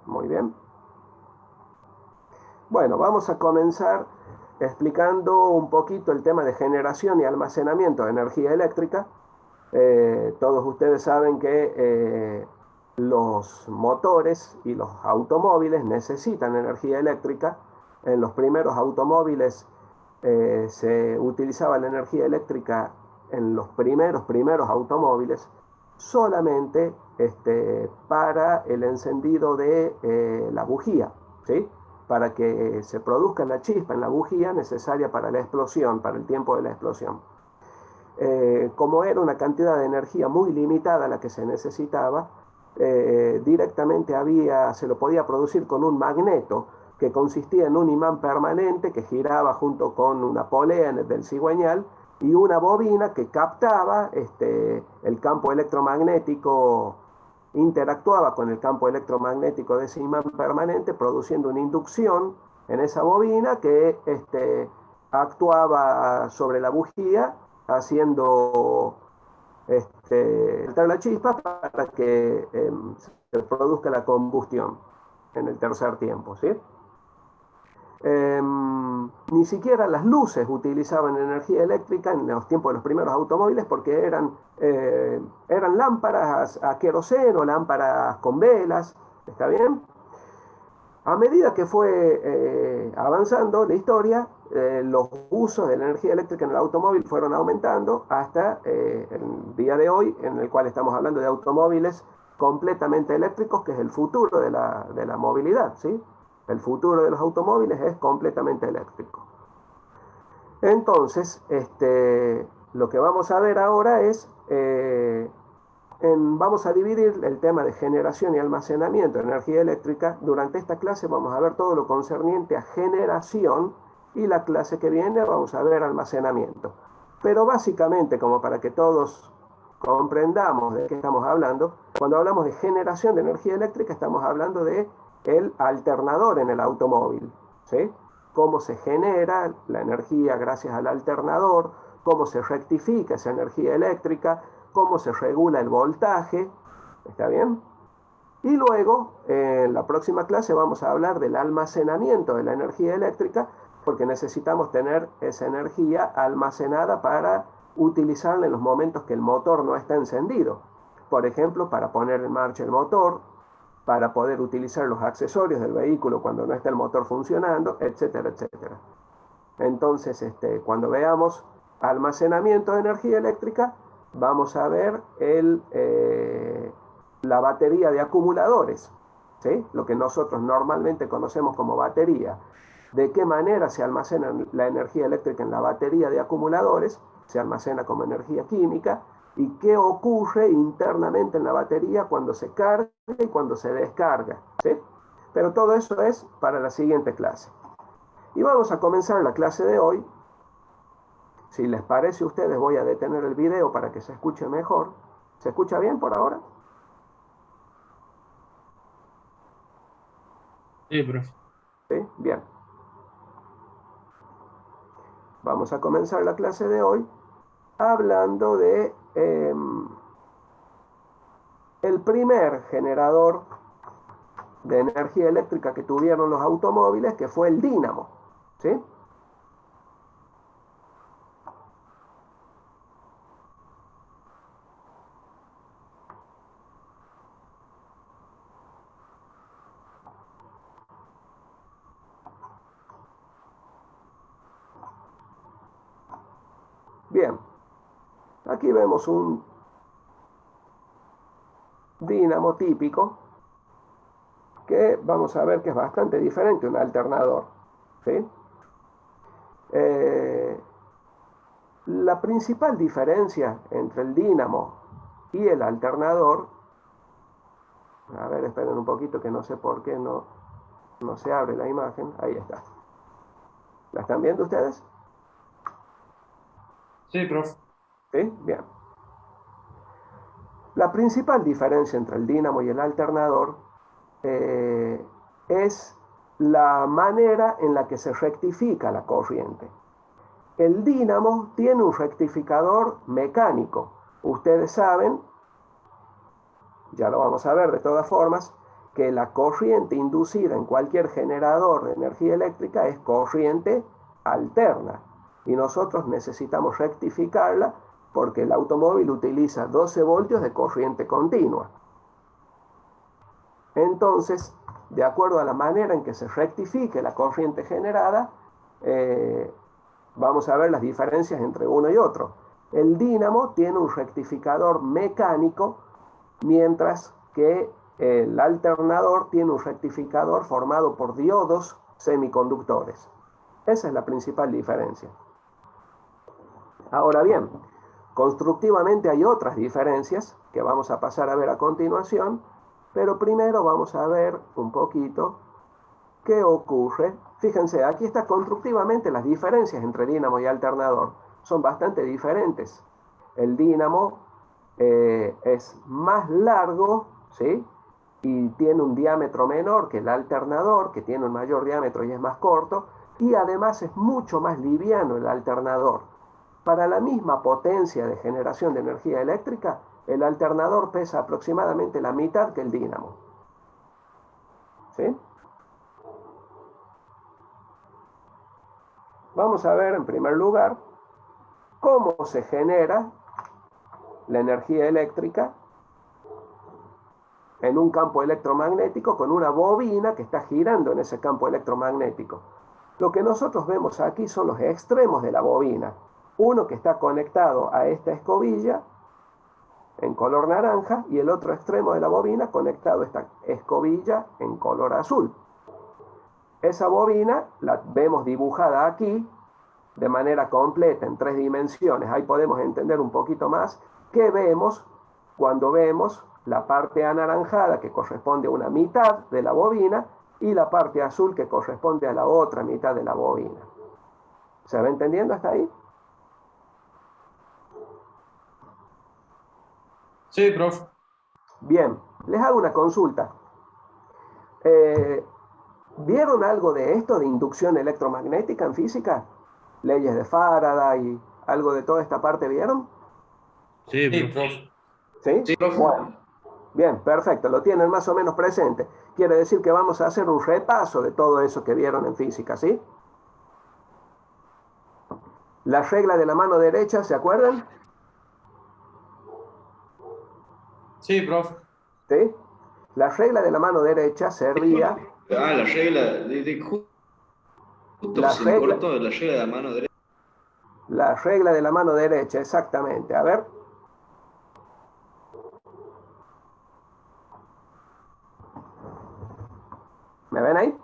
Muy bien. Bueno, vamos a comenzar explicando un poquito el tema de generación y almacenamiento de energía eléctrica. Todos ustedes saben que los motores y los automóviles necesitan energía eléctrica. En los primeros automóviles se utilizaba la energía eléctrica en los primeros automóviles solamente para el encendido de la bujía, ¿sí? Para que se produzca la chispa en la bujía necesaria para la explosión, para el tiempo de la explosión. Como era una cantidad de energía muy limitada la que se necesitaba, directamente se lo podía producir con un magneto que consistía en un imán permanente que giraba junto con una polea del cigüeñal y una bobina que captaba el campo electromagnético, interactuaba con el campo electromagnético de ese imán permanente, produciendo una inducción en esa bobina que actuaba sobre la bujía, haciendo entrar la chispa para que se produzca la combustión en el tercer tiempo, ¿sí? Ni siquiera las luces utilizaban energía eléctrica en los tiempos de los primeros automóviles porque eran lámparas a queroseno, lámparas con velas, ¿está bien? A medida que fue avanzando la historia, los usos de la energía eléctrica en el automóvil fueron aumentando hasta el día de hoy, en el cual estamos hablando de automóviles completamente eléctricos, que es el futuro de la movilidad, ¿sí? El futuro de los automóviles es completamente eléctrico. Entonces, lo que vamos a ver ahora es, vamos a dividir el tema de generación y almacenamiento de energía eléctrica. Durante esta clase vamos a ver todo lo concerniente a generación y la clase que viene vamos a ver almacenamiento. Pero básicamente, como para que todos comprendamos de qué estamos hablando, cuando hablamos de generación de energía eléctrica estamos hablando de el alternador en el automóvil, ¿sí? Cómo se genera la energía gracias al alternador, cómo se rectifica esa energía eléctrica, cómo se regula el voltaje, ¿está bien? Y luego, en la próxima clase vamos a hablar del almacenamiento de la energía eléctrica, porque necesitamos tener esa energía almacenada para utilizarla en los momentos que el motor no está encendido. Por ejemplo, para poner en marcha el motor, para poder utilizar los accesorios del vehículo cuando no está el motor funcionando, etcétera, etcétera. Entonces, cuando veamos almacenamiento de energía eléctrica, vamos a ver la batería de acumuladores, ¿sí? Lo que nosotros normalmente conocemos como batería. ¿De qué manera se almacena la energía eléctrica en la batería de acumuladores? Se almacena como energía química. ¿Y qué ocurre internamente en la batería cuando se carga y cuando se descarga? ¿Sí? Pero todo eso es para la siguiente clase. Y vamos a comenzar la clase de hoy. Si les parece a ustedes, voy a detener el video para que se escuche mejor. ¿Se escucha bien por ahora? Sí, profe. ¿Sí? Bien. Vamos a comenzar la clase de hoy hablando de el primer generador de energía eléctrica que tuvieron los automóviles, que fue el dínamo, ¿sí? Bien, aquí vemos un dínamo típico que vamos a ver que es bastante diferente a un alternador, ¿sí? La principal diferencia entre el dínamo y el alternador, a ver, esperen un poquito que no sé por qué no se abre la imagen, ahí está. ¿La están viendo ustedes? Sí, profe. ¿Sí? Bien. La principal diferencia entre el dínamo y el alternador es la manera en la que se rectifica la corriente. El dínamo tiene un rectificador mecánico. Ustedes saben, ya lo vamos a ver de todas formas, que la corriente inducida en cualquier generador de energía eléctrica es corriente alterna. Y nosotros necesitamos rectificarla porque el automóvil utiliza 12 voltios de corriente continua. Entonces, de acuerdo a la manera en que se rectifique la corriente generada, vamos a ver las diferencias entre uno y otro. El dínamo tiene un rectificador mecánico, mientras que el alternador tiene un rectificador formado por diodos semiconductores. Esa es la principal diferencia. Ahora bien, constructivamente hay otras diferencias que vamos a pasar a ver a continuación, pero primero vamos a ver un poquito qué ocurre. Fíjense, aquí está constructivamente las diferencias entre dínamo y alternador. Son bastante diferentes. El dínamo es más largo, ¿sí? Y tiene un diámetro menor que el alternador, que tiene un mayor diámetro y es más corto, y además es mucho más liviano el alternador. Para la misma potencia de generación de energía eléctrica, el alternador pesa aproximadamente la mitad que el dínamo. ¿Sí? Vamos a ver en primer lugar cómo se genera la energía eléctrica en un campo electromagnético con una bobina que está girando en ese campo electromagnético. Lo que nosotros vemos aquí son los extremos de la bobina. Uno que está conectado a esta escobilla en color naranja y el otro extremo de la bobina conectado a esta escobilla en color azul. Esa bobina la vemos dibujada aquí de manera completa en 3 dimensiones. Ahí podemos entender un poquito más qué vemos cuando vemos la parte anaranjada que corresponde a una mitad de la bobina y la parte azul que corresponde a la otra mitad de la bobina. ¿Se va entendiendo hasta ahí? Sí, profe. Bien, les hago una consulta. ¿Vieron algo de esto, de inducción electromagnética en física? Leyes de Faraday, algo de toda esta parte, ¿vieron? Sí, profe. ¿Sí? Sí, profe. Bueno, bien, perfecto, lo tienen más o menos presente. Quiere decir que vamos a hacer un repaso de todo eso que vieron en física, ¿sí? La regla de la mano derecha, ¿se acuerdan? Sí, profe. ¿Sí? La regla de la mano derecha servía... La regla justo La se me regla, cortó la regla de la mano derecha. la regla de la mano derecha, exactamente. A ver. ¿Me ven ahí?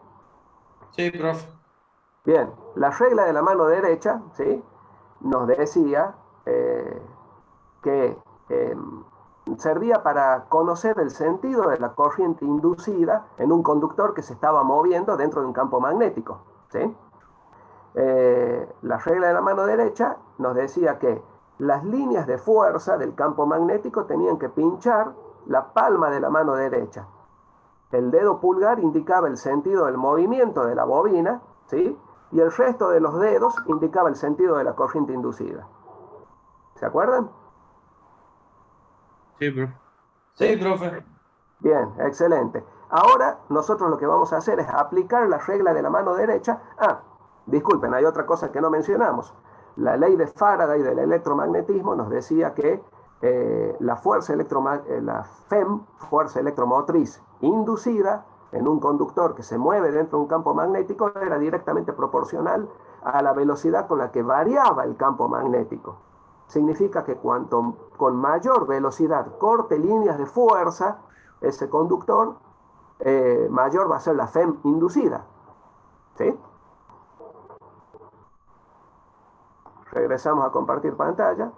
Sí, profe. Bien, la regla de la mano derecha, ¿sí? Nos decía que servía para conocer el sentido de la corriente inducida en un conductor que se estaba moviendo dentro de un campo magnético, ¿sí? La regla de la mano derecha nos decía que las líneas de fuerza del campo magnético tenían que pinchar la palma de la mano derecha. El dedo pulgar indicaba el sentido del movimiento de la bobina, ¿sí? Y el resto de los dedos indicaba el sentido de la corriente inducida. ¿Se acuerdan? Sí, profe. ¿Sí? Sí, profe. Bien, excelente. Ahora nosotros lo que vamos a hacer es aplicar la regla de la mano derecha. Disculpen, hay otra cosa que no mencionamos. La ley de Faraday del electromagnetismo nos decía que la FEM, fuerza electromotriz inducida en un conductor que se mueve dentro de un campo magnético, era directamente proporcional a la velocidad con la que variaba el campo magnético. Significa que cuanto con mayor velocidad corte líneas de fuerza ese conductor, mayor va a ser la FEM inducida. ¿Sí? Regresamos a compartir pantalla.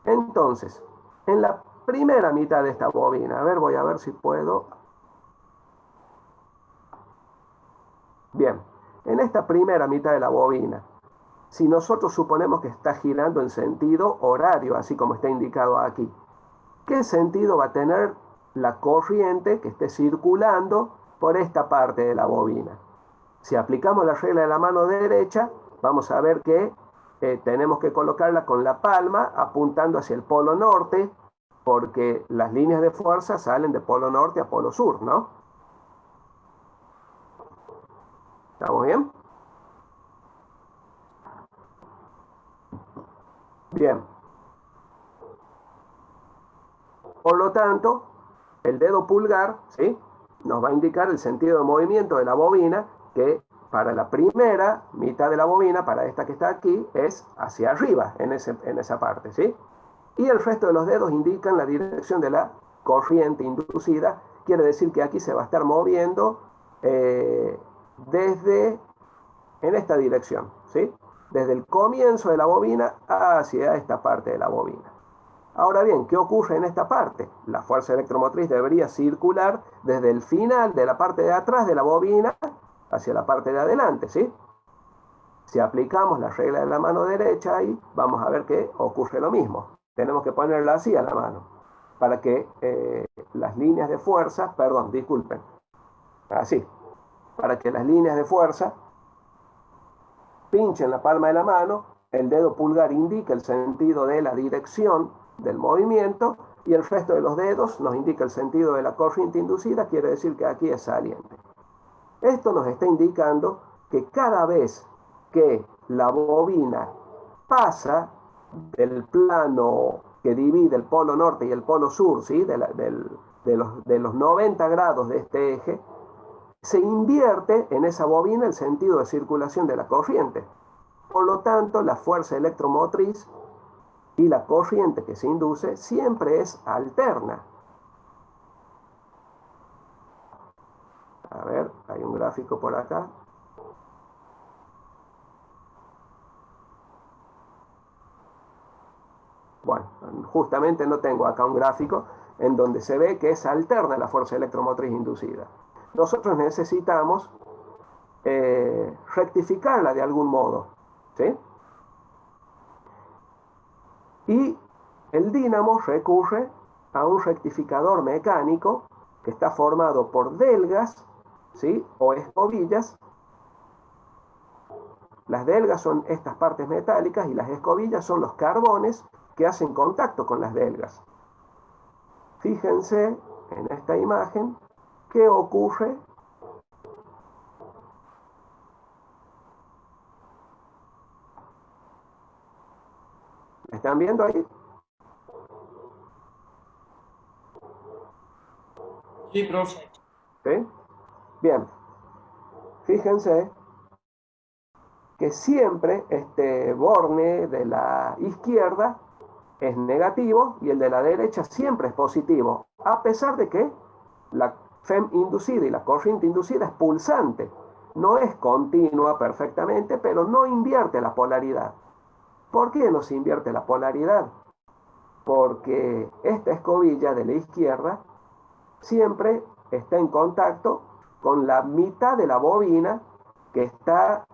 Entonces, en la primera mitad de esta bobina, a ver, voy a ver si puedo. Bien, en esta primera mitad de la bobina, si nosotros suponemos que está girando en sentido horario, así como está indicado aquí, ¿qué sentido va a tener la corriente que esté circulando por esta parte de la bobina? Si aplicamos la regla de la mano derecha, vamos a ver que tenemos que colocarla con la palma apuntando hacia el polo norte porque las líneas de fuerza salen de polo norte a polo sur, ¿no? ¿Estamos bien? Bien. Por lo tanto, el dedo pulgar, ¿sí?, nos va a indicar el sentido de movimiento de la bobina, que para la primera mitad de la bobina, para esta que está aquí, es hacia arriba en esa parte, ¿sí? Y el resto de los dedos indican la dirección de la corriente inducida. Quiere decir que aquí se va a estar moviendo desde en esta dirección, ¿sí? Desde el comienzo de la bobina hacia esta parte de la bobina. Ahora bien, ¿qué ocurre en esta parte? La fuerza electromotriz debería circular desde el final de la parte de atrás de la bobina hacia la parte de adelante, ¿sí? Si aplicamos la regla de la mano derecha ahí, vamos a ver que ocurre lo mismo. Tenemos que ponerla así a la mano, para que las líneas de fuerza, perdón, disculpen, así, para que las líneas de fuerza pinchen la palma de la mano, el dedo pulgar indica el sentido de la dirección del movimiento y el resto de los dedos nos indica el sentido de la corriente inducida, quiere decir que aquí es saliente. Esto nos está indicando que cada vez que la bobina pasa del plano que divide el polo norte y el polo sur, ¿sí?, de los 90 grados de este eje, se invierte en esa bobina el sentido de circulación de la corriente. Por lo tanto, la fuerza electromotriz y la corriente que se induce siempre es alterna. A ver, hay un gráfico por acá. Bueno, justamente no tengo acá un gráfico en donde se ve que es alterna la fuerza electromotriz inducida. Nosotros necesitamos rectificarla de algún modo, ¿sí? Y el dínamo recurre a un rectificador mecánico que está formado por delgas, ¿sí?, o escobillas. Las delgas son estas partes metálicas y las escobillas son los carbones que hacen contacto con las delgas. Fíjense en esta imagen qué ocurre. ¿Están viendo ahí? Sí, profe. ¿Sí? Bien. Fíjense que siempre este borne de la izquierda es negativo y el de la derecha siempre es positivo, a pesar de que la FEM inducida y la corriente inducida es pulsante. No es continua perfectamente, pero no invierte la polaridad. ¿Por qué no se invierte la polaridad? Porque esta escobilla de la izquierda siempre está en contacto con la mitad de la bobina que está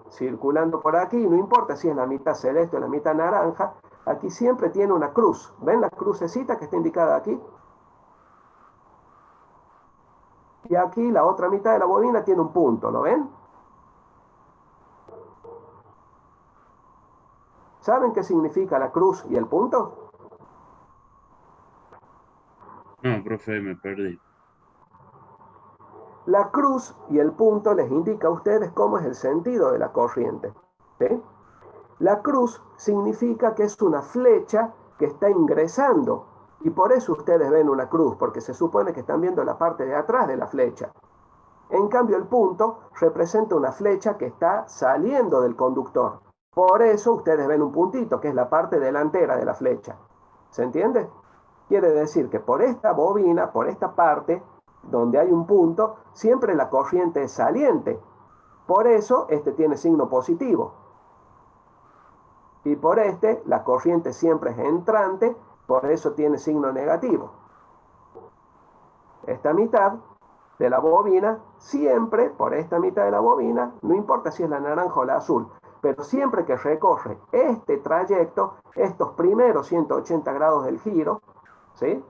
circulando por aquí, no importa si es la mitad celeste o la mitad naranja, aquí siempre tiene una cruz. ¿Ven la crucecita que está indicada aquí? Y aquí la otra mitad de la bobina tiene un punto, ¿lo ven? ¿Saben qué significa la cruz y el punto? No, profe, me perdí. La cruz y el punto les indica a ustedes cómo es el sentido de la corriente, ¿sí? La cruz significa que es una flecha que está ingresando y por eso ustedes ven una cruz, porque se supone que están viendo la parte de atrás de la flecha. En cambio, el punto representa una flecha que está saliendo del conductor. Por eso ustedes ven un puntito, que es la parte delantera de la flecha. ¿Se entiende? Quiere decir que por esta bobina, por esta parte, donde hay un punto, siempre la corriente es saliente. Por eso este tiene signo positivo. Y por este, la corriente siempre es entrante, por eso tiene signo negativo. Esta mitad de la bobina, siempre por esta mitad de la bobina, no importa si es la naranja o la azul, pero siempre que recorre este trayecto, estos primeros 180 grados del giro, ¿sí?,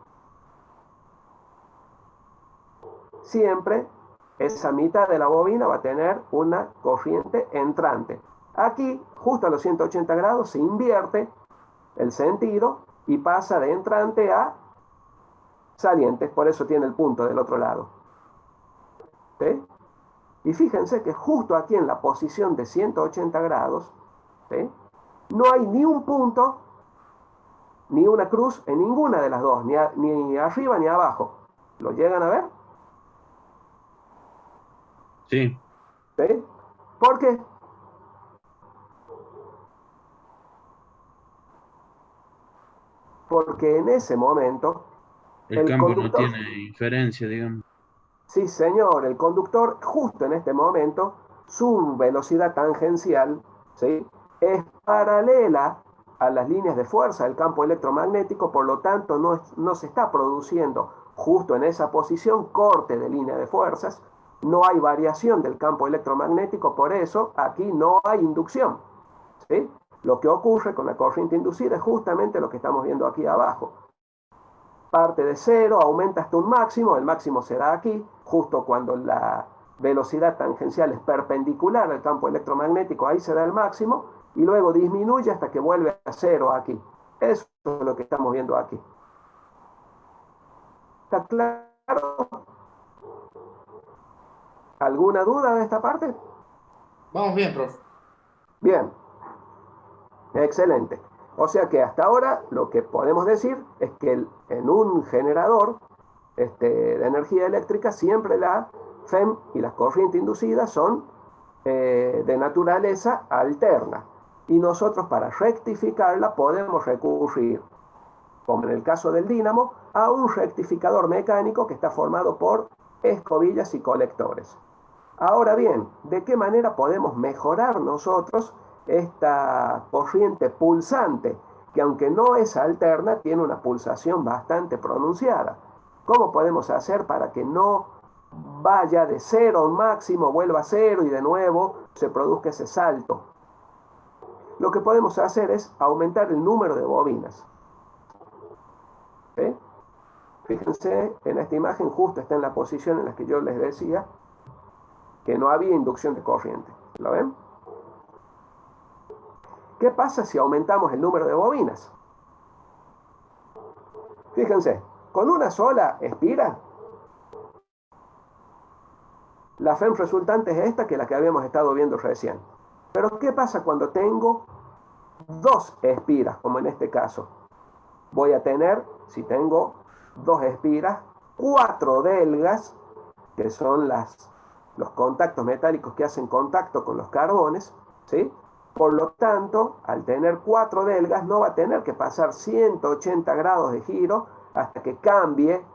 siempre esa mitad de la bobina va a tener una corriente entrante. Aquí, justo a los 180 grados, se invierte el sentido y pasa de entrante a salientes, por eso tiene el punto del otro lado. ¿Sí? Y fíjense que justo aquí en la posición de 180 grados, ¿sí?, no hay ni un punto, ni una cruz en ninguna de las dos, ni arriba ni abajo. ¿Lo llegan a ver? Sí, ¿Sí? ¿Por qué? Porque en ese momento el el campo no conductor, tiene inferencia, digamos. sí señor, el conductor justo en este momento, su velocidad tangencial, ¿sí?, es paralela a las líneas de fuerza del campo electromagnético, por lo tanto no se está produciendo justo en esa posición corte de línea de fuerzas, no hay variación del campo electromagnético, por eso aquí no hay inducción, ¿sí? Lo que ocurre con la corriente inducida es justamente lo que estamos viendo aquí abajo. Parte de cero, aumenta hasta un máximo, el máximo será aquí, justo cuando la velocidad tangencial es perpendicular al campo electromagnético, ahí será el máximo, y luego disminuye hasta que vuelve a cero aquí. Eso es lo que estamos viendo aquí. ¿Está claro? ¿Alguna duda de esta parte? Vamos bien, profe. Bien, excelente. O sea que hasta ahora lo que podemos decir es que en un generador de energía eléctrica siempre la FEM y las corrientes inducidas son de naturaleza alterna. Y nosotros para rectificarla podemos recurrir, como en el caso del dínamo, a un rectificador mecánico que está formado por escobillas y colectores. Ahora bien, ¿de qué manera podemos mejorar nosotros esta corriente pulsante, que aunque no es alterna, tiene una pulsación bastante pronunciada? ¿Cómo podemos hacer para que no vaya de cero a un máximo, vuelva a cero y de nuevo se produzca ese salto? Lo que podemos hacer es aumentar el número de bobinas. ¿Sí? Fíjense, en esta imagen justo está en la posición en la que yo les decía que no había inducción de corriente. ¿Lo ven? ¿Qué pasa si aumentamos el número de bobinas? Fíjense, con una sola espira, la FEM resultante es esta que la que habíamos estado viendo recién. Pero ¿qué pasa cuando tengo dos espiras, como en este caso? Voy a tener, si tengo dos espiras, cuatro delgas, que son los contactos metálicos que hacen contacto con los carbones, ¿sí? Por lo tanto, al tener cuatro delgas, no va a tener que pasar 180 grados de giro hasta que cambie,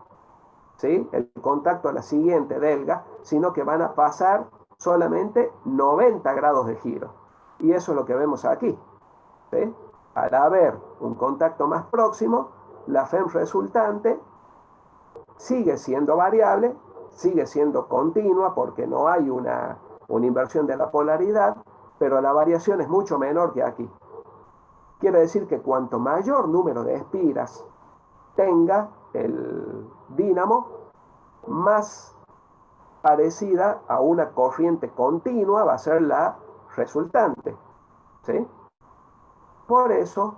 ¿sí?, el contacto a la siguiente delga, sino que van a pasar solamente 90 grados de giro. Y eso es lo que vemos aquí, ¿sí? Al haber un contacto más próximo, la FEM resultante sigue siendo variable, sigue siendo continua porque no hay una inversión de la polaridad, pero la variación es mucho menor que aquí. Quiere decir que cuanto mayor número de espiras tenga el dínamo, más parecida a una corriente continua va a ser la resultante, ¿sí? Por eso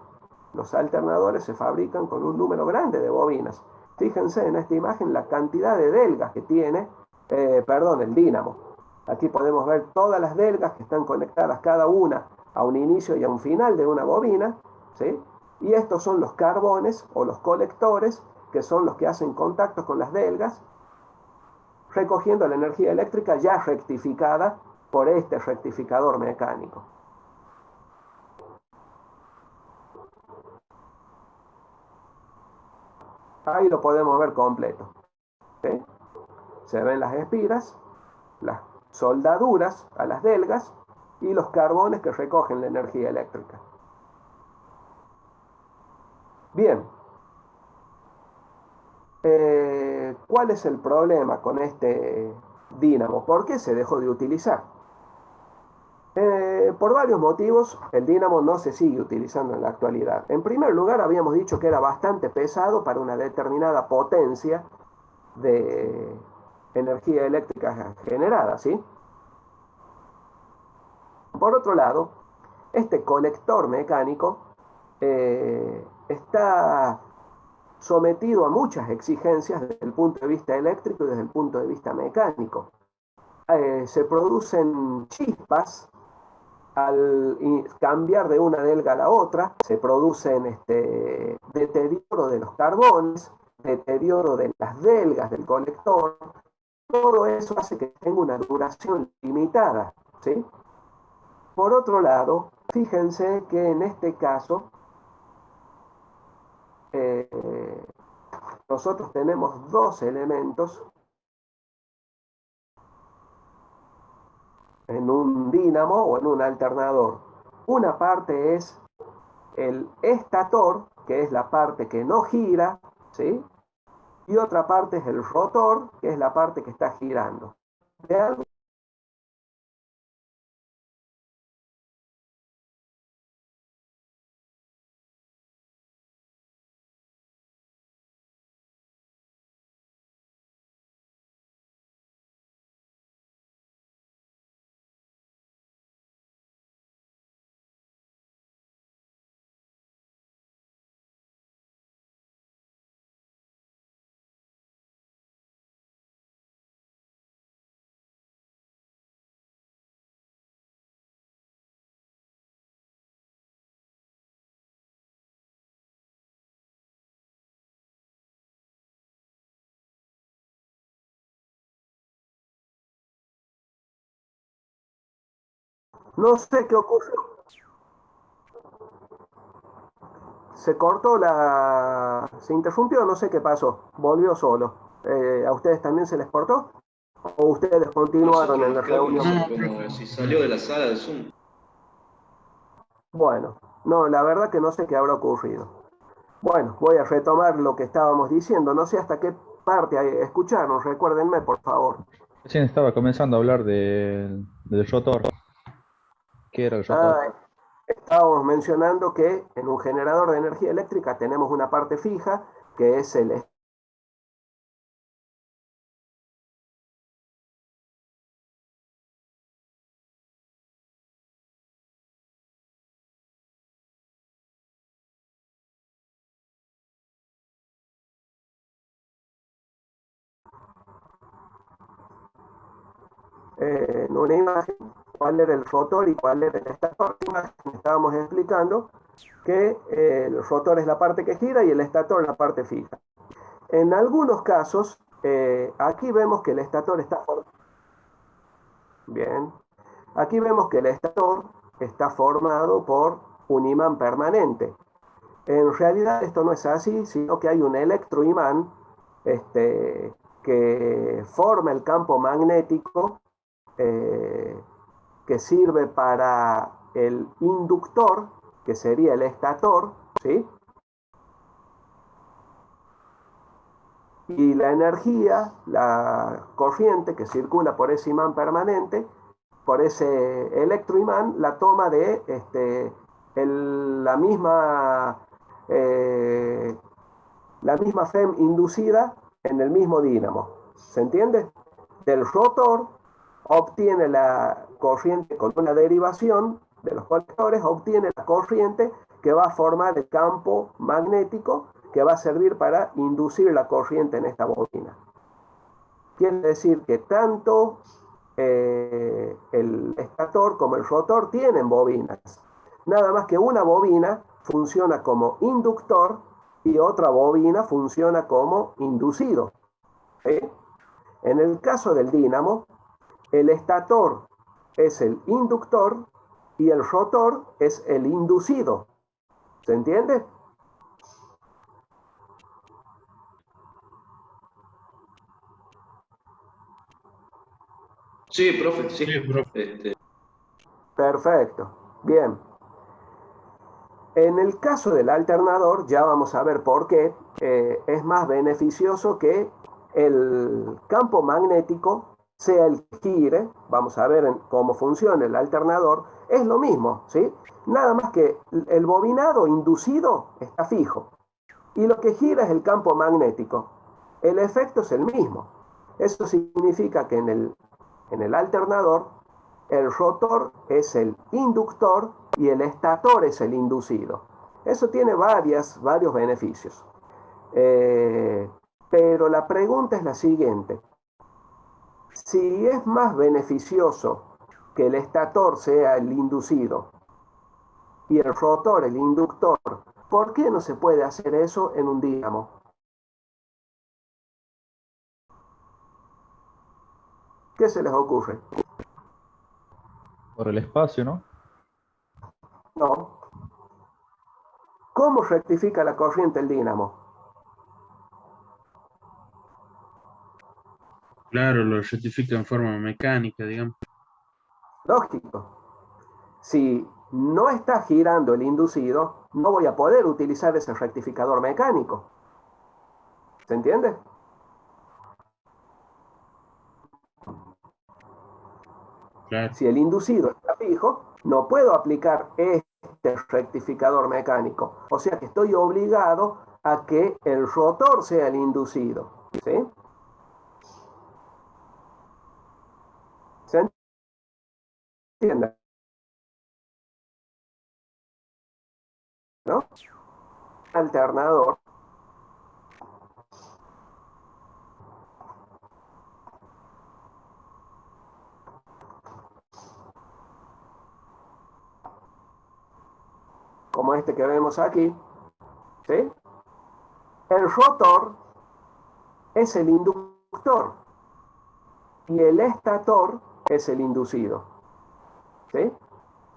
los alternadores se fabrican con un número grande de bobinas. Fíjense en esta imagen la cantidad de delgas que tiene, el dínamo. Aquí podemos ver todas las delgas que están conectadas cada una a un inicio y a un final de una bobina, ¿sí? Y estos son los carbones o los colectores, que son los que hacen contacto con las delgas, recogiendo la energía eléctrica ya rectificada por este rectificador mecánico. Ahí lo podemos ver completo, ¿sí? Se ven las espiras, las soldaduras a las delgas y los carbones que recogen la energía eléctrica. Bien, ¿cuál es el problema con este dínamo? ¿Por qué se dejó de utilizar? Por varios motivos, el dínamo no se sigue utilizando en la actualidad. En primer lugar, habíamos dicho que era bastante pesado para una determinada potencia de energía eléctrica generada, ¿sí? Por otro lado, este colector mecánico está sometido a muchas exigencias desde el punto de vista eléctrico y desde el punto de vista mecánico. Se producen chispas al cambiar de una delga a la otra, se producen deterioro de los carbones, deterioro de las delgas del colector. Todo eso hace que tenga una duración limitada, ¿sí? Por otro lado, fíjense que en este caso nosotros tenemos dos elementos en un dínamo o en un alternador. Una parte es el estator, que es la parte que no gira, ¿sí? Y otra parte es el rotor, que es la parte que está girando. De algo no sé qué ocurrió. Se cortó se interrumpió, no sé qué pasó. Volvió solo. ¿A ustedes también se les cortó? ¿O ustedes continuaron en la reunión? Como si salió de la sala de Zoom. Bueno, no, la verdad que no sé qué habrá ocurrido. Bueno, voy a retomar lo que estábamos diciendo. No sé hasta qué parte escucharon. Recuérdenme, por favor. Recién estaba comenzando a hablar del rotor. ¿Qué era el rotor? Estábamos mencionando que en un generador de energía eléctrica tenemos una parte fija, que es el en una imagen cuál era el rotor y cuál era el estator. En la imagen estábamos explicando que el rotor es la parte que gira y el estator la parte fija. En algunos casos, aquí vemos que el estator está formado. Bien. Aquí vemos que el estator está formado por un imán permanente. En realidad esto no es así, sino que hay un electroimán que forma el campo magnético que sirve para el inductor, que sería el estator, ¿sí? Y la energía, la corriente que circula por ese imán permanente, por ese electroimán, la toma de la misma FEM inducida en el mismo dínamo. ¿Se entiende? Del rotor obtiene la corriente con una derivación de los colectores, obtiene la corriente que va a formar el campo magnético que va a servir para inducir la corriente en esta bobina. Quiere decir que tanto el estator como el rotor tienen bobinas. Nada más que una bobina funciona como inductor y otra bobina funciona como inducido. ¿Sí? En el caso del dínamo, el estator es el inductor y el rotor es el inducido. ¿Se entiende? Sí, profe, sí. Sí, profe. Perfecto. Bien. En el caso del alternador, ya vamos a ver por qué, es más beneficioso que el campo magnético sea el que gire. Vamos a ver cómo funciona el alternador. Es lo mismo, ¿sí? Nada más que el bobinado inducido está fijo. Y lo que gira es el campo magnético. El efecto es el mismo. Eso significa que en el alternador, el rotor es el inductor y el estator es el inducido. Eso tiene varios beneficios. Eh, pero la pregunta es la siguiente. Si es más beneficioso que el estator sea el inducido y el rotor el inductor, ¿por qué no se puede hacer eso en un dínamo? ¿Qué se les ocurre? Por el espacio, ¿no? No. ¿Cómo rectifica la corriente el dínamo? Claro, lo rectifica en forma mecánica, digamos. Lógico. Si no está girando el inducido, no voy a poder utilizar ese rectificador mecánico. ¿Se entiende? Claro. Si el inducido está fijo, no puedo aplicar este rectificador mecánico. O sea que estoy obligado a que el rotor sea el inducido. ¿Sí? ¿Se entiende? ¿No? Alternador. Como este que vemos aquí. ¿Sí? El rotor es el inductor y el estator es el inducido. ¿Sí?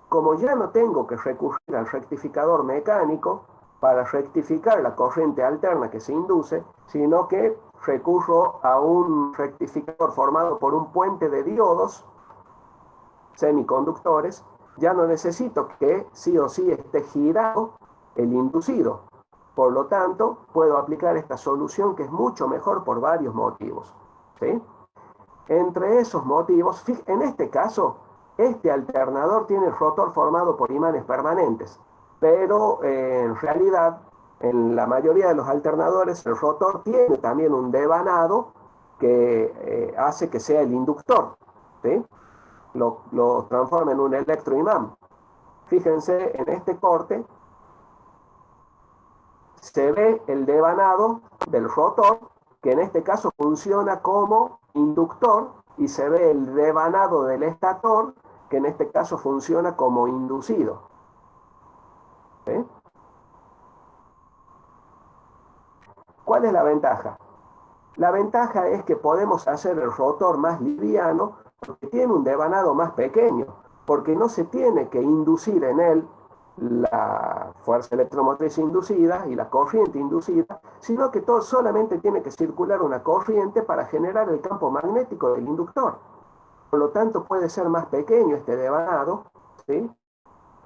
Como ya no tengo que recurrir al rectificador mecánico para rectificar la corriente alterna que se induce, sino que recurro a un rectificador formado por un puente de diodos semiconductores, ya no necesito que sí o sí esté girado el inducido. Por lo tanto, puedo aplicar esta solución que es mucho mejor por varios motivos. ¿Sí? Entre esos motivos, en este caso, este alternador tiene el rotor formado por imanes permanentes, pero en realidad, en la mayoría de los alternadores, el rotor tiene también un devanado que hace que sea el inductor, ¿sí? Lo transforma en un electroimán. Fíjense, en este corte se ve el devanado del rotor, que en este caso funciona como inductor, y se ve el devanado del estator, que en este caso funciona como inducido. ¿Sí? ¿Cuál es la ventaja? La ventaja es que podemos hacer el rotor más liviano porque tiene un devanado más pequeño, porque no se tiene que inducir en él la fuerza electromotriz inducida y la corriente inducida, sino que todo solamente tiene que circular una corriente para generar el campo magnético del inductor. Por lo tanto, puede ser más pequeño este devanado, ¿sí?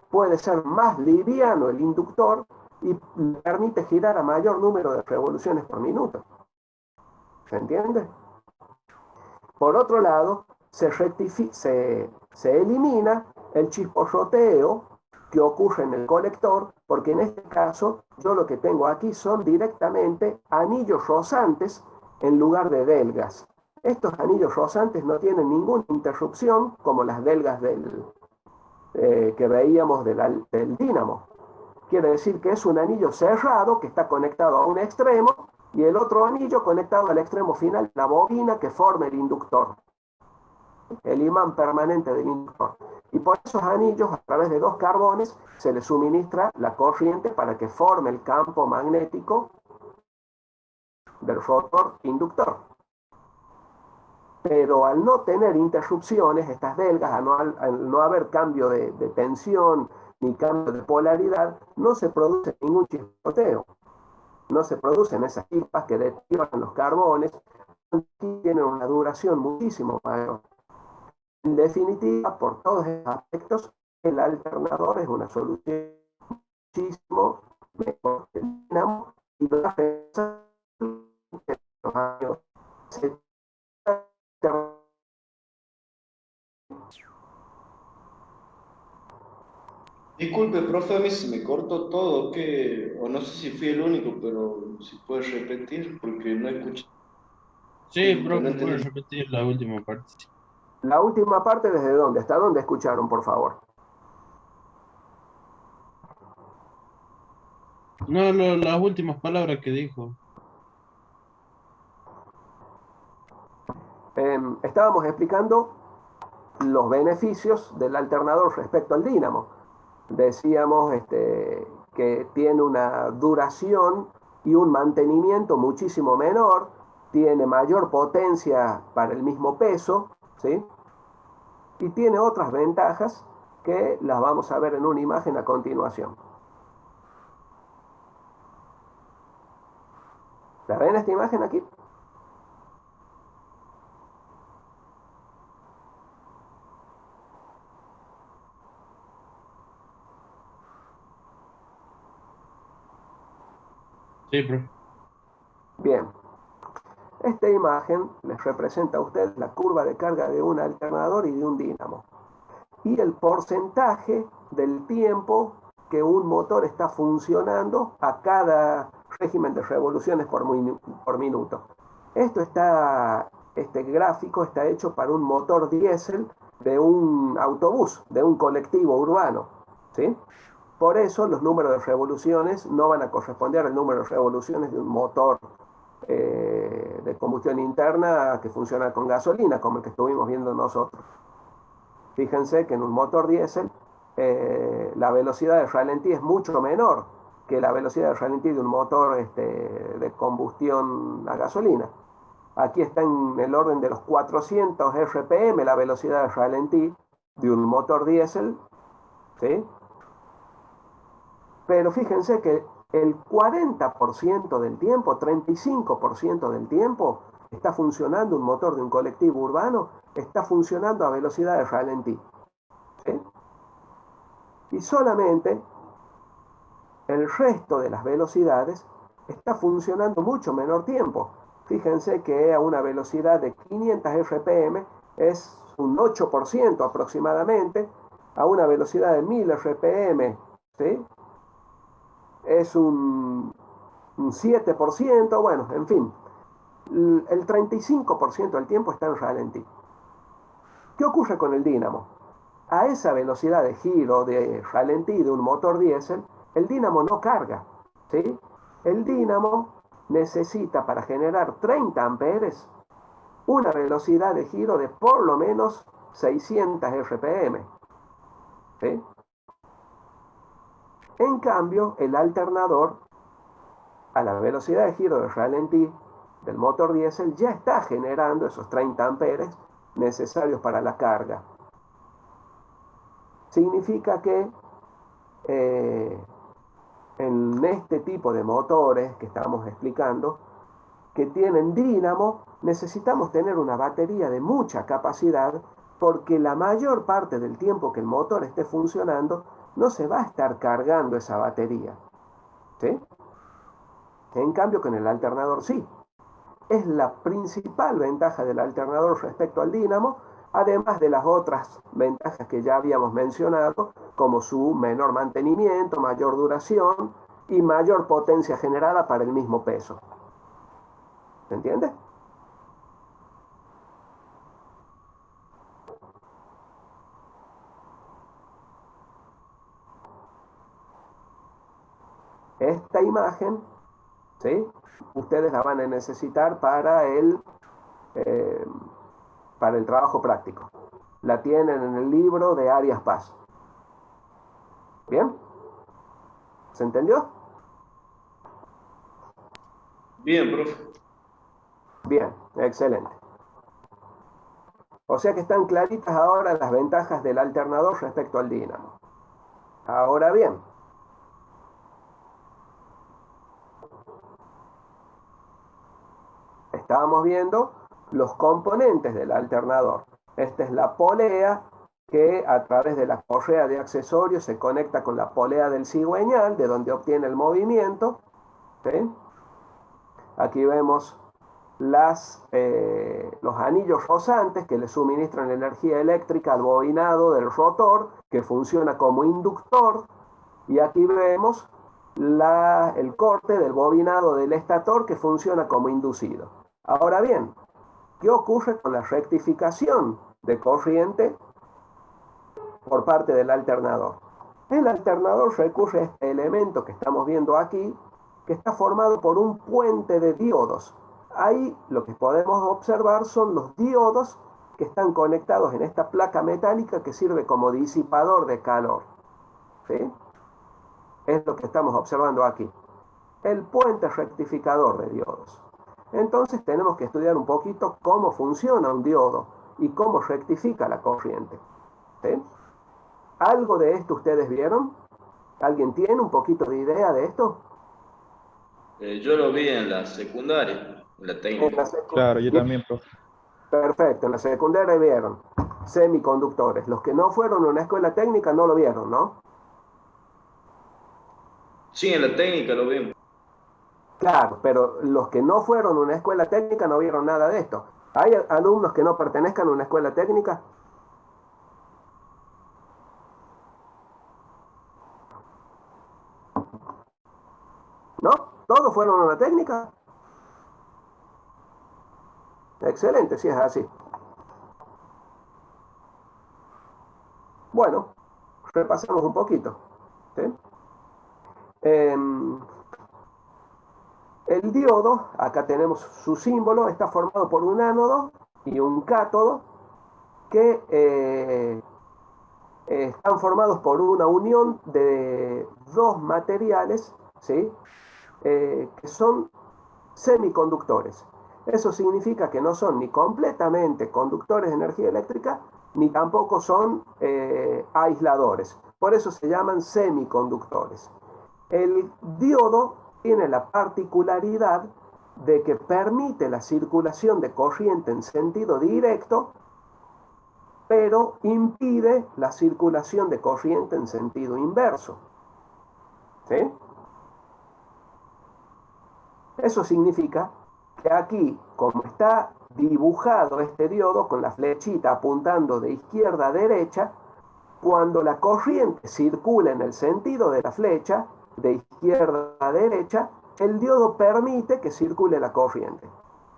Puede ser más liviano el inductor y permite girar a mayor número de revoluciones por minuto. ¿Se entiende? Por otro lado, se elimina el chisporroteo que ocurre en el colector, porque en este caso yo lo que tengo aquí son directamente anillos rozantes en lugar de delgas. Estos anillos rozantes no tienen ninguna interrupción como las delgas que veíamos del dínamo. Quiere decir que es un anillo cerrado que está conectado a un extremo y el otro anillo conectado al extremo final, la bobina que forma el inductor, el imán permanente del inductor. Y por esos anillos, a través de dos carbones, se le suministra la corriente para que forme el campo magnético del rotor inductor. Pero al no tener interrupciones, estas delgas, al no haber cambio de tensión ni cambio de polaridad, no se produce ningún chispoteo. No se producen esas chispas que detiran los carbones, tienen una duración muchísimo mayor. En definitiva, por todos estos aspectos, el alternador es una solución muchísimo mejor que el dínamo y lo hace en los años 70. Disculpe, profe, a mí se me cortó todo, o no sé si fui el único, pero si puedes repetir, porque no escuché, Sí, no profe, puedes entendí. repetir la última parte. La última parte, ¿desde dónde? ¿Hasta dónde escucharon, por favor? No, las últimas palabras que dijo. Estábamos explicando los beneficios del alternador respecto al dínamo. Decíamos que tiene una duración y un mantenimiento muchísimo menor, tiene mayor potencia para el mismo peso, ¿sí? Y tiene otras ventajas que las vamos a ver en una imagen a continuación. ¿La ven esta imagen aquí? Sí, profe. Bien. Esta imagen les representa a ustedes la curva de carga de un alternador y de un dínamo. Y el porcentaje del tiempo que un motor está funcionando a cada régimen de revoluciones por minuto. Este gráfico está hecho para un motor diésel de un autobús, de un colectivo urbano, ¿sí? Por eso los números de revoluciones no van a corresponder al número de revoluciones de un motor de combustión interna que funciona con gasolina, como el que estuvimos viendo nosotros. Fíjense que en un motor diésel la velocidad de ralentí es mucho menor que la velocidad de ralentí de un motor de combustión a gasolina. Aquí está en el orden de los 400 RPM la velocidad de ralentí de un motor diésel, ¿sí? Pero fíjense que el 40% del tiempo, 35% del tiempo, está funcionando un motor de un colectivo urbano, está funcionando a velocidad de ralentí, ¿sí? Y solamente el resto de las velocidades está funcionando mucho menor tiempo. Fíjense que a una velocidad de 500 RPM es un 8% aproximadamente, a una velocidad de 1000 RPM, ¿sí? Es un 7%, bueno, en fin, el 35% del tiempo está en ralentí. ¿Qué ocurre con el dínamo? A esa velocidad de giro, de ralentí de un motor diésel, el dínamo no carga, ¿sí? El dínamo necesita para generar 30 amperes una velocidad de giro de por lo menos 600 RPM, ¿sí? En cambio, el alternador, a la velocidad de giro de ralentí del motor diésel, ya está generando esos 30 amperes necesarios para la carga. Significa que en este tipo de motores que estamos explicando, que tienen dínamo, necesitamos tener una batería de mucha capacidad porque la mayor parte del tiempo que el motor esté funcionando no se va a estar cargando esa batería, ¿sí? En cambio, con el alternador sí. Es la principal ventaja del alternador respecto al dínamo, además de las otras ventajas que ya habíamos mencionado, como su menor mantenimiento, mayor duración y mayor potencia generada para el mismo peso. ¿Se entiende? Esta imagen, ¿sí? Ustedes la van a necesitar para el trabajo práctico. La tienen en el libro de Arias Paz. ¿Bien? ¿Se entendió? Bien, profe. Bien, excelente. O sea que están claritas ahora las ventajas del alternador respecto al dínamo. Ahora bien, estábamos viendo los componentes del alternador. Esta es la polea que a través de la correa de accesorios se conecta con la polea del cigüeñal, de donde obtiene el movimiento, ¿sí? Aquí vemos los anillos rozantes que le suministran energía eléctrica al bobinado del rotor, que funciona como inductor, y aquí vemos el corte del bobinado del estator, que funciona como inducido. Ahora bien, ¿qué ocurre con la rectificación de corriente por parte del alternador? El alternador recurre a este elemento que estamos viendo aquí, que está formado por un puente de diodos. ahí lo que podemos observar son los diodos que están conectados en esta placa metálica que sirve como disipador de calor. ¿Sí? Es lo que estamos observando aquí. El puente rectificador de diodos. Entonces tenemos que estudiar un poquito cómo funciona un diodo y cómo rectifica la corriente. ¿Sí? ¿Algo de esto ustedes vieron? ¿Alguien tiene un poquito de idea de esto? Yo lo vi en la secundaria, en la En técnica. la Claro, yo también, profe. Perfecto, en la secundaria vieron semiconductores. Los que no fueron a una escuela técnica no lo vieron, ¿no? Sí, en la técnica lo vimos. Claro, pero los que no fueron a una escuela técnica no vieron nada de esto. ¿Hay alumnos que no pertenezcan a una escuela técnica? ¿No? ¿Todos fueron a una técnica? Excelente, si es así. Bueno, repasemos un poquito. ¿Sí? El diodo, acá tenemos su símbolo, está formado por un ánodo y un cátodo que están formados por una unión de dos materiales, ¿sí? Que son semiconductores. Eso significa que no son ni completamente conductores de energía eléctrica, ni tampoco son aisladores. Por eso se llaman semiconductores. El diodo tiene la particularidad de que permite la circulación de corriente en sentido directo, pero impide la circulación de corriente en sentido inverso. ¿Sí? Eso significa que aquí, como está dibujado este diodo con la flechita apuntando de izquierda a derecha, cuando la corriente circula en el sentido de la flecha, de izquierda a derecha, el diodo permite que circule la corriente.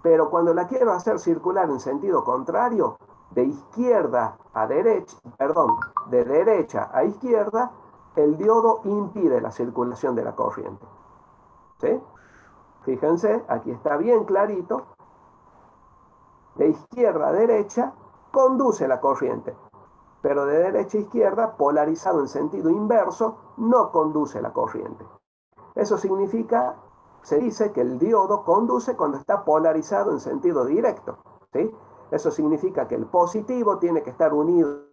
Pero cuando la quiero hacer circular en sentido contrario, de izquierda a derecha, perdón, de derecha a izquierda, el diodo impide la circulación de la corriente. ¿Sí? Fíjense, aquí está bien clarito. De izquierda a derecha conduce la corriente, pero de derecha a izquierda, polarizado en sentido inverso, no conduce la corriente. Eso significa, se dice que el diodo conduce cuando está polarizado en sentido directo. ¿Sí? Eso significa que el positivo tiene que estar unido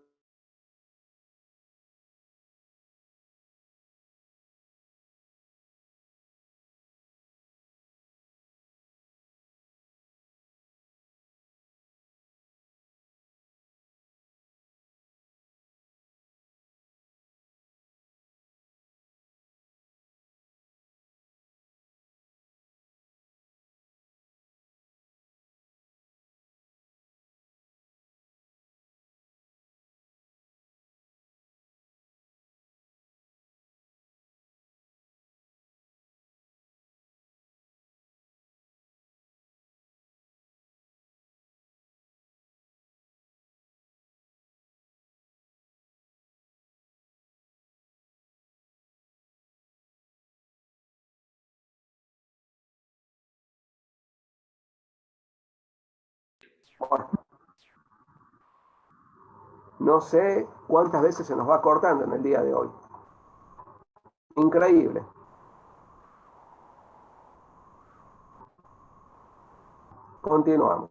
por... No sé cuántas veces se nos va cortando en el día de hoy. Increíble. Continuamos.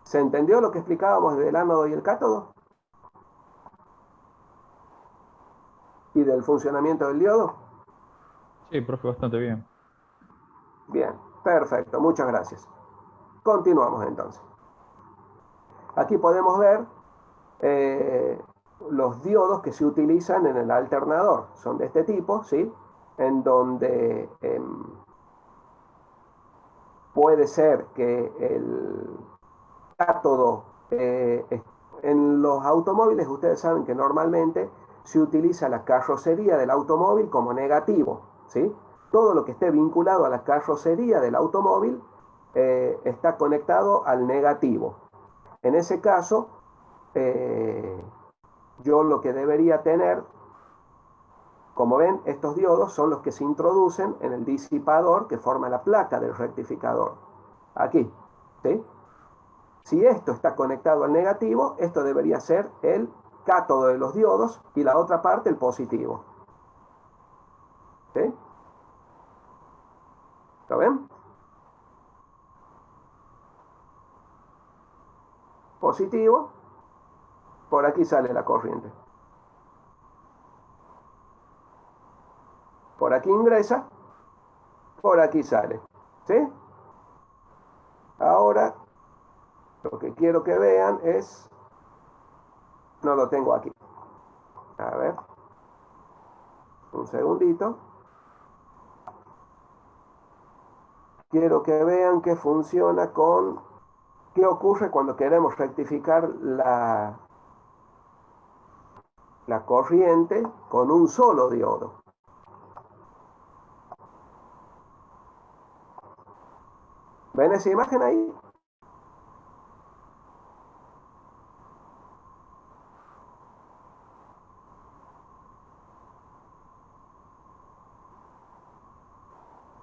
¿Se entendió lo que explicábamos del ánodo y el cátodo? ¿Y del funcionamiento del diodo? Sí, profe, bastante bien. Bien, perfecto, muchas gracias. Continuamos entonces. Aquí podemos ver los diodos que se utilizan en el alternador. Son de este tipo, ¿sí? En donde puede ser que el cátodo, en los automóviles ustedes saben que normalmente se utiliza la carrocería del automóvil como negativo, ¿sí? Todo lo que esté vinculado a la carrocería del automóvil está conectado al negativo. En ese caso, yo lo que debería tener Como ven, estos diodos son los que se introducen en el disipador que forma la placa del rectificador. Aquí, ¿sí? Si esto está conectado al negativo, esto debería ser el cátodo de los diodos y la otra parte el positivo. ¿Sí? ¿Lo ven? Positivo, por aquí sale la corriente. Por aquí ingresa, por aquí sale. ¿Sí? Ahora, lo que quiero que vean es... No lo tengo aquí. A ver. Un segundito. Quiero que vean que funciona con... ¿Qué ocurre cuando queremos rectificar la corriente con un solo diodo? ¿Ven esa imagen ahí?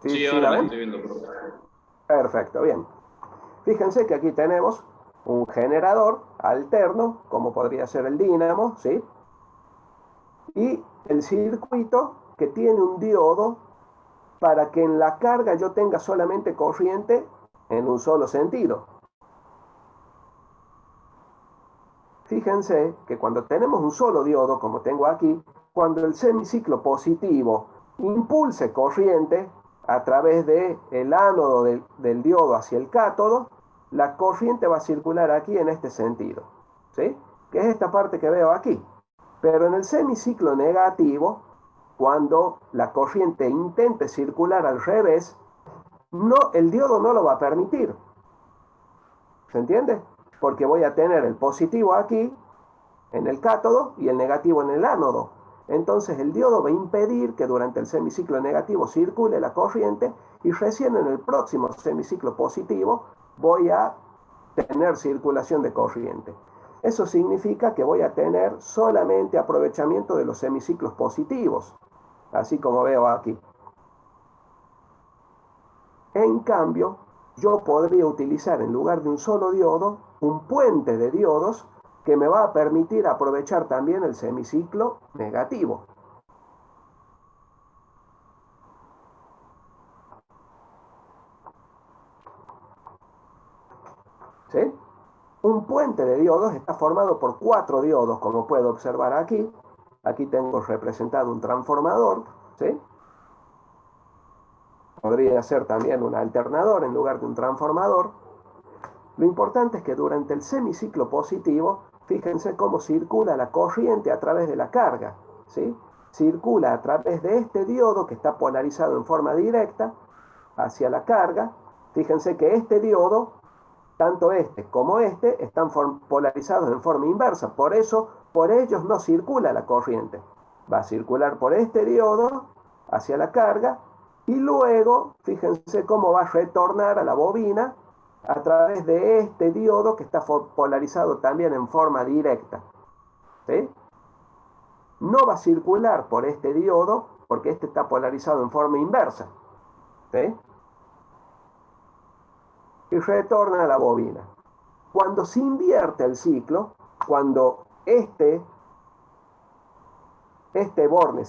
¿Sí, Sí, sí ahora la la ven? estoy viendo, profe. Perfecto, bien. Fíjense que aquí tenemos un generador alterno, como podría ser el dínamo, ¿sí? Y el circuito que tiene un diodo para que en la carga yo tenga solamente corriente en un solo sentido. Fíjense que cuando tenemos un solo diodo, como tengo aquí, cuando el semiciclo positivo impulse corriente a través del ánodo del diodo hacia el cátodo, la corriente va a circular aquí en este sentido, ¿sí? Que es esta parte que veo aquí. Pero en el semiciclo negativo, cuando la corriente intente circular al revés, no, el diodo no lo va a permitir. ¿Se entiende? Porque voy a tener el positivo aquí, en el cátodo, y el negativo en el ánodo. Entonces el diodo va a impedir que durante el semiciclo negativo circule la corriente y recién en el próximo semiciclo positivo voy a tener circulación de corriente. Eso significa que voy a tener solamente aprovechamiento de los semiciclos positivos, así como veo aquí. En cambio, yo podría utilizar en lugar de un solo diodo, un puente de diodos que me va a permitir aprovechar también el semiciclo negativo. ¿Sí? Un puente de diodos está formado por 4 diodos, como puedo observar aquí. Aquí tengo representado un transformador, ¿sí? Podría ser también un alternador en lugar de un transformador. Lo importante es que durante el semiciclo positivo, fíjense cómo circula la corriente a través de la carga, ¿sí? Circula a través de este diodo que está polarizado en forma directa hacia la carga. Fíjense que este diodo, tanto este como este, están polarizados en forma inversa. Por eso, por ellos no circula la corriente. Va a circular por este diodo hacia la carga y luego, fíjense cómo va a retornar a la bobina a través de este diodo que está polarizado también en forma directa. ¿Sí? No va a circular por este diodo porque este está polarizado en forma inversa. ¿Sí? Y retorna a la bobina. Cuando se invierte el ciclo, cuando este borne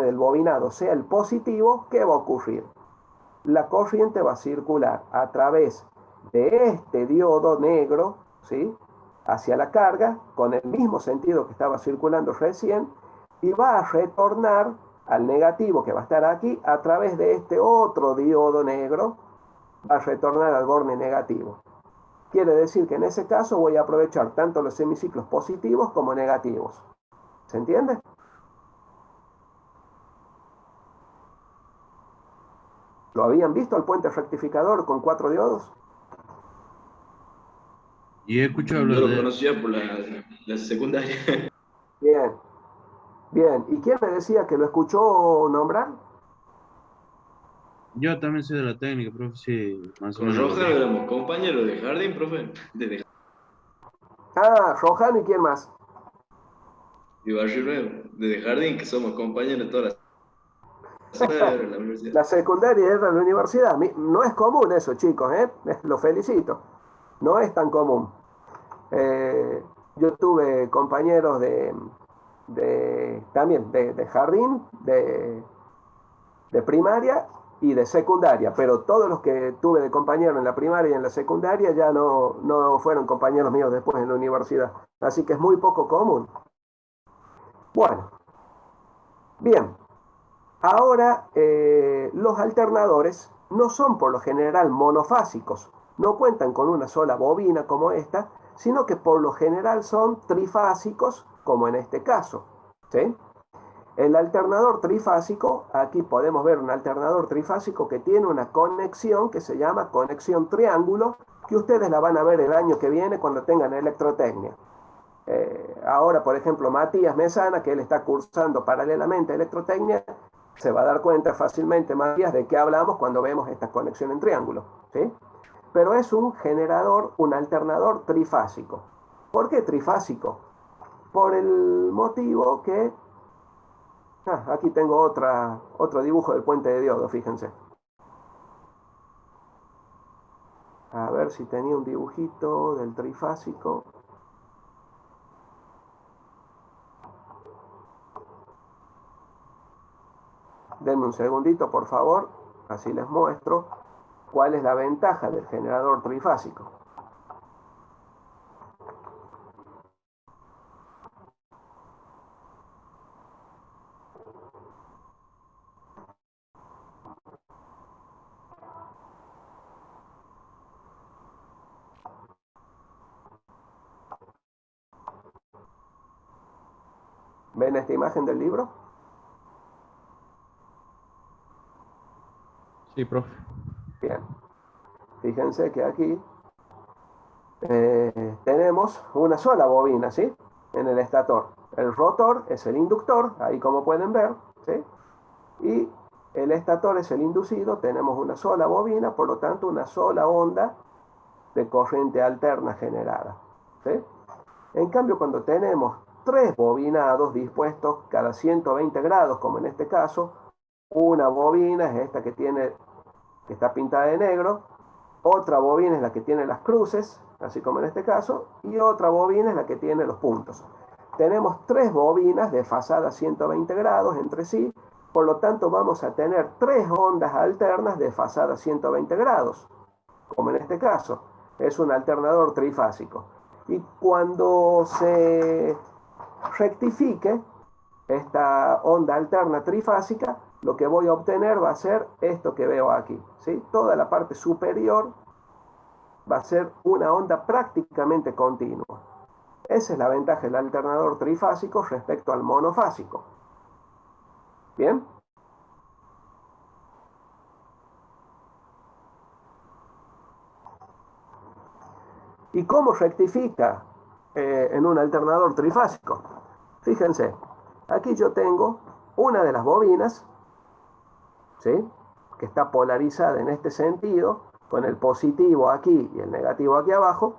del bobinado sea el positivo, ¿qué va a ocurrir? La corriente va a circular a través de este diodo negro, ¿sí? Hacia la carga, con el mismo sentido que estaba circulando recién, y va a retornar al negativo que va a estar aquí a través de este otro diodo negro, va a retornar al borne negativo. Quiere decir que en ese caso voy a aprovechar tanto los semiciclos positivos como negativos. ¿Se entiende? ¿Lo habían visto el puente rectificador con 4 diodos? Y he escuchado Yo hablar lo de... conocía por la secundaria. Bien, bien. ¿Y quién me decía que lo escuchó nombrar? Yo también soy de la técnica, profe, sí, más o Con menos lo Roja vi. éramos compañeros de jardín, profe. Ah, Rohan y quién más. y Barrio Nuevo, desde jardín, que somos compañeros de todas las secundaria en la universidad. La secundaria era la universidad. No es común eso, chicos, ¿eh? Lo felicito. No es tan común. Yo tuve compañeros también de jardín, de primaria y de secundaria, pero todos los que tuve de compañeros en la primaria y en la secundaria ya no fueron compañeros míos después en la universidad. Así que es muy poco común. Bueno, bien. Ahora, los alternadores no son por lo general monofásicos, no cuentan con una sola bobina como esta, sino que por lo general son trifásicos, como en este caso. ¿Sí? El alternador trifásico, aquí podemos ver un alternador trifásico que tiene una conexión que se llama conexión triángulo, que ustedes la van a ver el año que viene cuando tengan electrotecnia. Ahora, por ejemplo, Matías Mesana, que él está cursando paralelamente electrotecnia, se va a dar cuenta fácilmente, Matías, de qué hablamos cuando vemos esta conexión en triángulo. ¿Sí? Pero es un generador, un alternador trifásico. ¿Por qué trifásico? Por el motivo que... aquí tengo otro dibujo del puente de diodo, fíjense. A ver si tenía un dibujito del trifásico. Denme un segundito, por favor, así les muestro cuál es la ventaja del generador trifásico. ¿Ven esta imagen del libro? Sí, profe. Bien. Fíjense que aquí tenemos una sola bobina, ¿sí? En el estator. El rotor es el inductor, ahí como pueden ver, ¿sí? Y el estator es el inducido, tenemos una sola bobina, por lo tanto una sola onda de corriente alterna generada, ¿sí? En cambio, cuando tenemos tres bobinados dispuestos cada 120 grados, como en este caso, una bobina es esta que está pintada de negro, otra bobina es la que tiene las cruces, así como en este caso, y otra bobina es la que tiene los puntos. Tenemos tres bobinas desfasadas 120 grados entre sí, por lo tanto vamos a tener tres ondas alternas desfasadas 120 grados, como en este caso. Es un alternador trifásico. Y cuando se rectifique esta onda alterna trifásica, lo que voy a obtener va a ser esto que veo aquí, ¿sí? Toda la parte superior va a ser una onda prácticamente continua. Esa es la ventaja del alternador trifásico respecto al monofásico. ¿Bien? ¿Y cómo rectifica en un alternador trifásico? Fíjense, aquí yo tengo una de las bobinas, ¿sí? Que está polarizada en este sentido, con el positivo aquí y el negativo aquí abajo.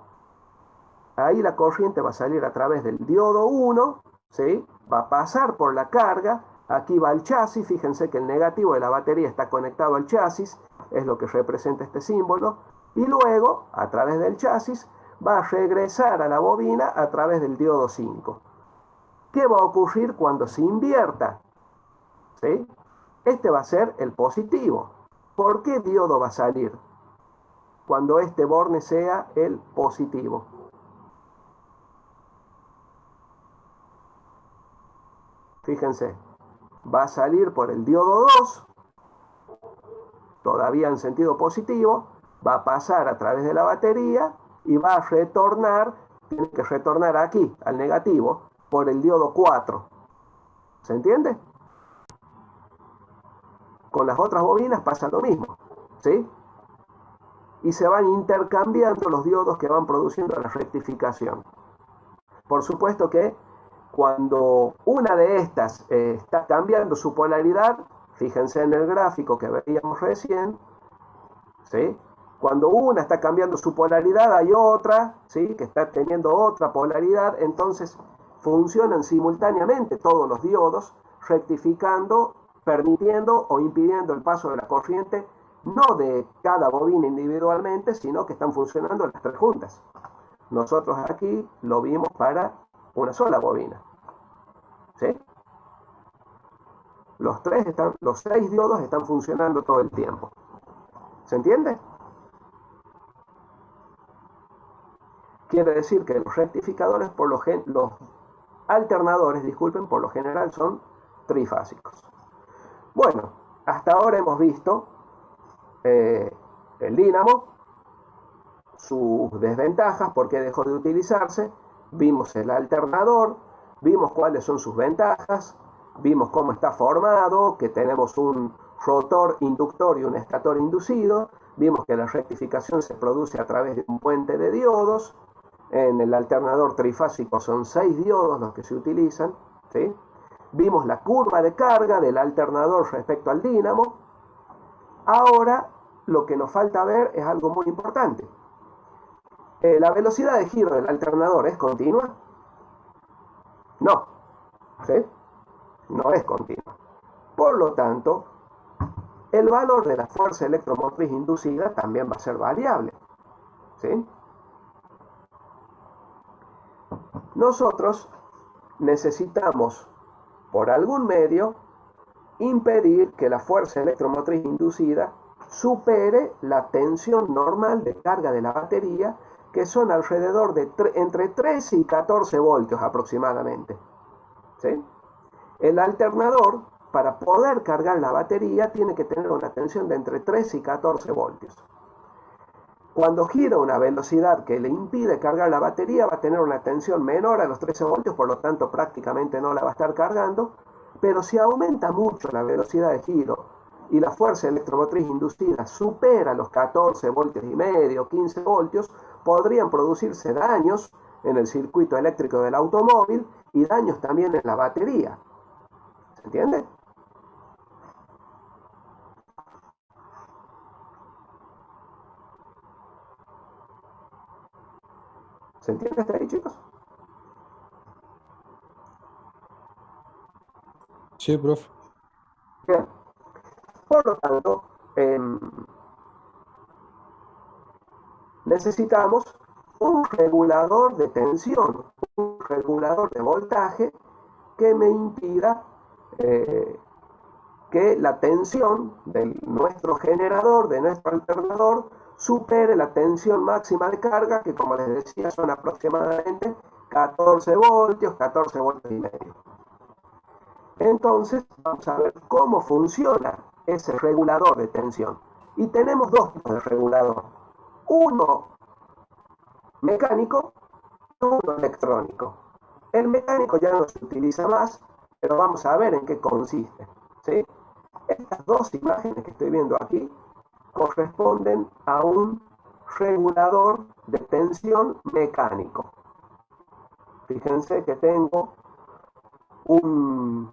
Ahí la corriente va a salir a través del diodo 1, ¿sí? Va a pasar por la carga, aquí va el chasis, fíjense que el negativo de la batería está conectado al chasis, es lo que representa este símbolo, y luego, a través del chasis, va a regresar a la bobina a través del diodo 5. ¿Qué va a ocurrir cuando se invierta? ¿Sí? Este va a ser el positivo. ¿Por qué diodo va a salir? Cuando este borne sea el positivo. Fíjense, va a salir por el diodo 2, todavía en sentido positivo, va a pasar a través de la batería y va a retornar, tiene que retornar aquí, al negativo, por el diodo 4. ¿Se entiende? Con las otras bobinas pasa lo mismo, ¿sí? Y se van intercambiando los diodos que van produciendo la rectificación. Por supuesto que cuando una de estas está cambiando su polaridad, fíjense en el gráfico que veíamos recién, ¿sí? Cuando una está cambiando su polaridad, hay otra, ¿sí? Que está teniendo otra polaridad, entonces funcionan simultáneamente todos los diodos, rectificando, permitiendo o impidiendo el paso de la corriente, no de cada bobina individualmente, sino que están funcionando las tres juntas. Nosotros aquí lo vimos para una sola bobina. ¿Sí? Los 6 diodos están funcionando todo el tiempo. ¿Se entiende? Quiere decir que los rectificadores, los alternadores, disculpen, por lo general son trifásicos. Bueno, hasta ahora hemos visto el dínamo, sus desventajas, por qué dejó de utilizarse, vimos el alternador, vimos cuáles son sus ventajas, vimos cómo está formado, que tenemos un rotor inductor y un estator inducido, vimos que la rectificación se produce a través de un puente de diodos, en el alternador trifásico son 6 diodos los que se utilizan, ¿sí? Vimos la curva de carga del alternador respecto al dínamo. Ahora lo que nos falta ver es algo muy importante. ¿La velocidad de giro del alternador es continua? No, ¿sí? No es continua. Por lo tanto, el valor de la fuerza electromotriz inducida también va a ser variable, ¿sí? Nosotros necesitamos, por algún medio, impedir que la fuerza electromotriz inducida supere la tensión normal de carga de la batería, que son alrededor de entre 13 y 14 voltios aproximadamente. ¿Sí? El alternador, para poder cargar la batería, tiene que tener una tensión de entre 13 y 14 voltios. Cuando gira a una velocidad que le impide cargar la batería, va a tener una tensión menor a los 13 voltios, por lo tanto prácticamente no la va a estar cargando, pero si aumenta mucho la velocidad de giro y la fuerza electromotriz inducida supera los 14 voltios y medio, 15 voltios, podrían producirse daños en el circuito eléctrico del automóvil y daños también en la batería. ¿Se entiende? ¿Se entiende hasta ahí, chicos? Sí, profe. Bien. Por lo tanto, necesitamos un regulador de tensión, un regulador de voltaje que me impida que la tensión de nuestro generador, de nuestro alternador, supere la tensión máxima de carga, que como les decía son aproximadamente 14 voltios y medio. Entonces vamos a ver cómo funciona ese regulador de tensión. Y tenemos dos tipos de regulador. Uno mecánico y uno electrónico. El mecánico ya no se utiliza más, pero vamos a ver en qué consiste, ¿sí? Estas dos imágenes que estoy viendo aquí corresponden a un regulador de tensión mecánico. Fíjense que tengo un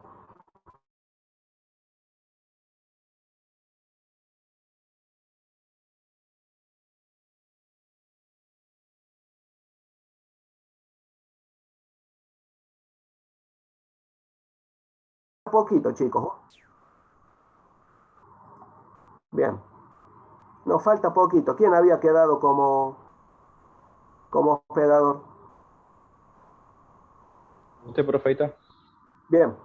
poquito, chicos. Bien. Nos falta poquito. ¿Quién había quedado como hospedador? ¿Usted, profeta? Bien.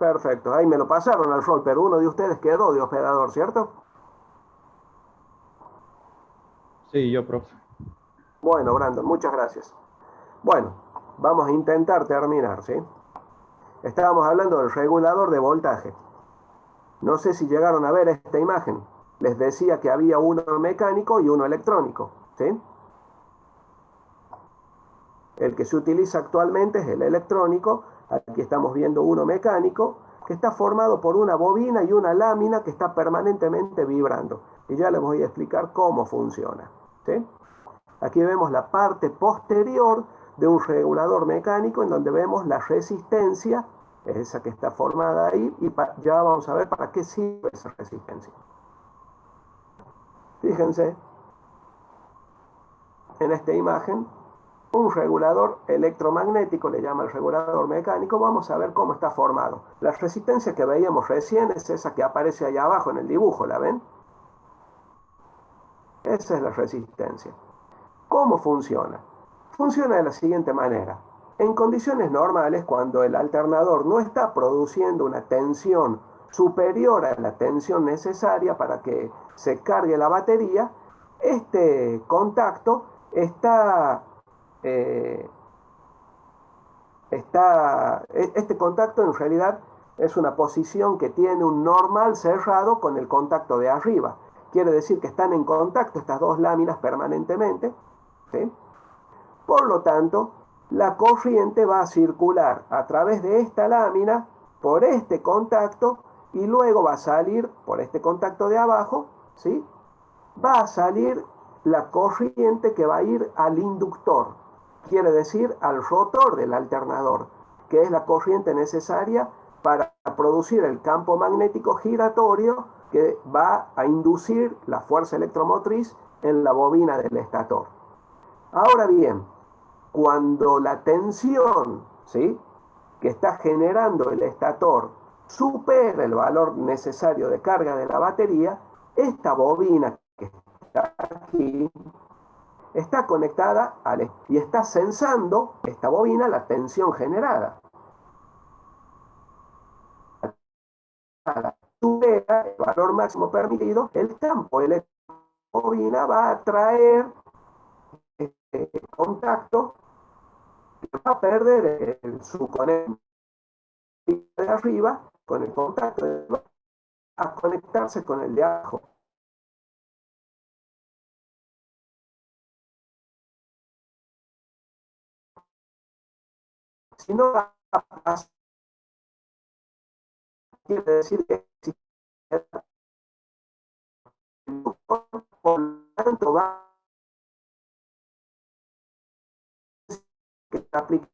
Perfecto. Ahí me lo pasaron al rol, pero uno de ustedes quedó de hospedador, ¿cierto? Sí, yo, profe. Bueno, Brandon, muchas gracias. Bueno, vamos a intentar terminar, ¿sí? Estábamos hablando del regulador de voltaje. No sé si llegaron a ver esta imagen. Les decía que había uno mecánico y uno electrónico, ¿sí? El que se utiliza actualmente es el electrónico. Aquí estamos viendo uno mecánico que está formado por una bobina y una lámina que está permanentemente vibrando. Y ya les voy a explicar cómo funciona, ¿sí? Aquí vemos la parte posterior de un regulador mecánico en donde vemos la resistencia, es esa que está formada ahí, y ya vamos a ver para qué sirve esa resistencia. Fíjense en esta imagen un regulador electromagnético, le llama el regulador mecánico, vamos a ver cómo está formado. La resistencia que veíamos recién es esa que aparece allá abajo en el dibujo, ¿la ven? Esa es la resistencia. ¿Cómo funciona? Funciona de la siguiente manera. En condiciones normales, cuando el alternador no está produciendo una tensión superior a la tensión necesaria para que se cargue la batería, este contacto este contacto en realidad es una posición que tiene un normal cerrado con el contacto de arriba. Quiere decir que están en contacto estas dos láminas permanentemente, ¿sí? Por lo tanto, la corriente va a circular a través de esta lámina por este contacto y luego va a salir por este contacto de abajo, ¿sí? Va a salir la corriente que va a ir al inductor, quiere decir al rotor del alternador, que es la corriente necesaria para producir el campo magnético giratorio que va a inducir la fuerza electromotriz en la bobina del estator. Ahora bien, cuando la tensión, ¿sí?, que está generando el estator supera el valor necesario de carga de la batería, esta bobina que está aquí está conectada y está sensando esta bobina la tensión generada. Supera el valor máximo permitido, el campo eléctrico de la bobina va a atraer este contacto, va a perder su conexión de arriba con el contacto a conectarse con el de abajo. Si no va a pasar, quiere decir que por lo tanto va a aplicar